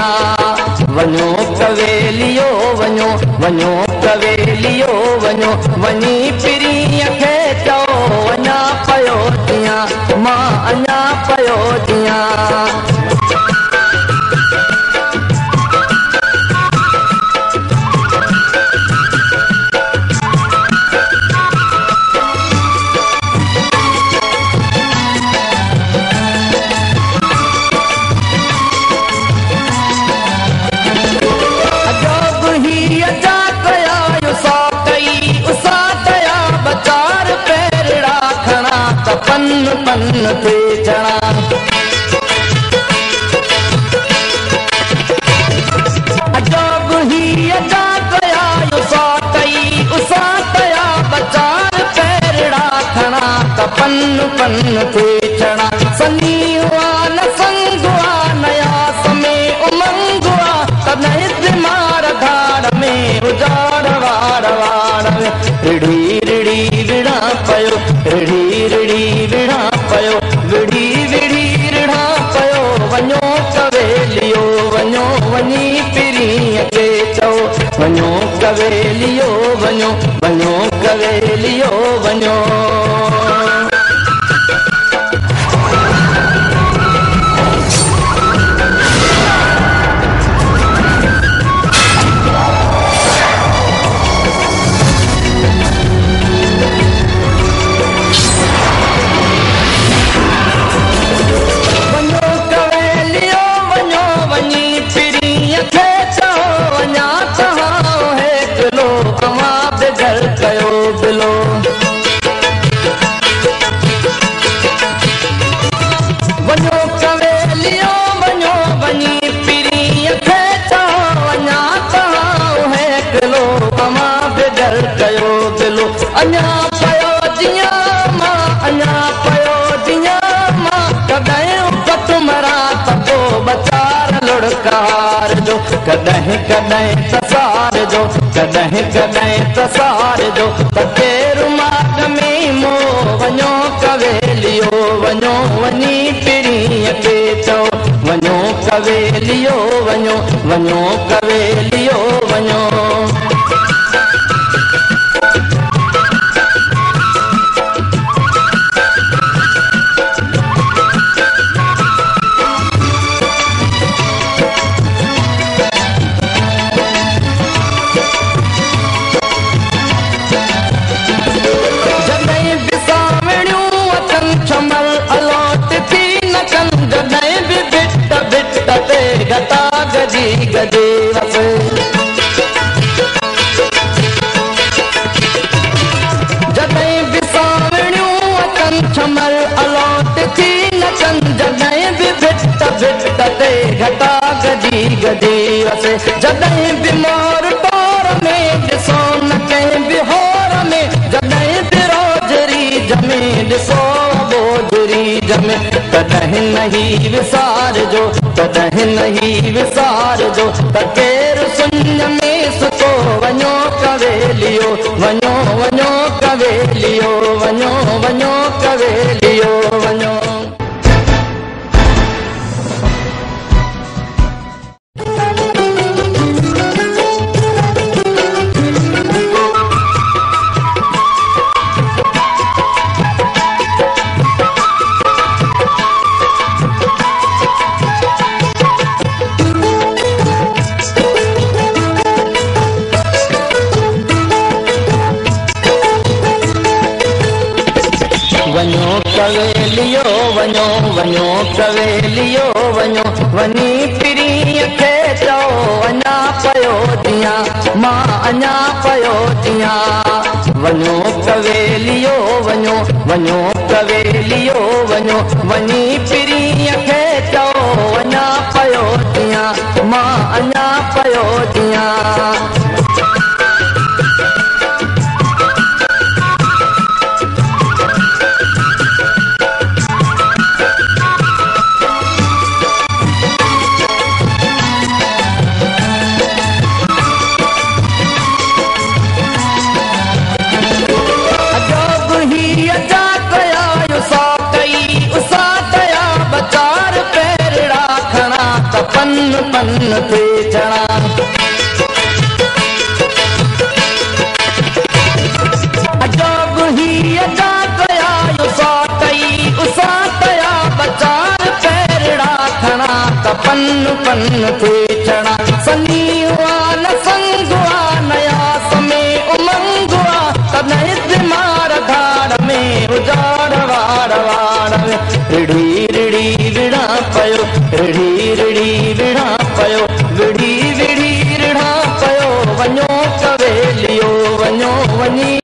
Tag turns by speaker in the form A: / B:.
A: दियां वञो कवेलियो वञो वञो कवेलियो वञो वञी पिरीअ खे चओ अञा पयो दियां मां अञा पयो दियां पन पन ते चढ़ा अजब ही अजा कया उसा कई उसा कया बचार पैरड़ा खड़ा त पन पन ते चढ़ा सनी हुआ न संग हुआ नया समय उमंग हुआ तब मार धार में उजाड़ वार वार रिड़ी रिड़ी विड़ा पयो रिड़ी रिड़ी विड़ा पयो विड़ी विड़ी रिड़ा पयो वञो कवेलियो वञो वञी पिरीअ खे चओ वञो कवेलियो वञो वञो कवेलियो वञो अञा पयो जियां मां अञा पयो जियां मां कॾहिं पत मरा त पोइ बचार लुड़कार जो कॾहिं कॾहिं तसार जो कॾहिं कॾहिं तसार जो त केरु माग में मो वञो कवेलियो वञो वञी पिरीअ खे चओ वञो कवेलियो वञो वञो कवेलियो वञो गता गजी गजे वस जॾहिं बि सावणियूं अचनि छमल अलॉट थी नचनि जॾहिं बि भिट भिट ते घटा गजी गजे वस जॾहिं बि मोर टोर में ॾिसो न कंहिं बि होर में जॾहिं बि रोजरी जमे ॾिसो बोझरी जमे तॾहिं नहीं विसार जो तॾहिं नहीं विसार जो त केरु सुञ में सुतो वञो कवेलियो वञो वञो कवेलियो वञो वञो कवेलियो वञो कवेलियो वञो वञो कवेलियो वञो वञी पिरीअ खे चओ अञा पयो दियां मां अञा पयो दियां वञो कवेलियो वञो वञो कवेलियो वञो वञी पिरीअ खे चओ अञा पयो दियां मां अञा पयो दियां पन पन ते चढ़ा अजब ही अजा कया उसा कई उसा कया बचार पैरड़ा खड़ा त पन पन ते चढ़ा सनी हुआ न संग हुआ नया समय उमंग हुआ तब मार धार में उजाड़ वाड़ वाड़ रिड़ी रिड़ी विड़ा पयो रिड़ी रिड़ी विड़ा पयो विड़ी विड़ी रिड़ा पयो वञो कवेलियो वञो वञी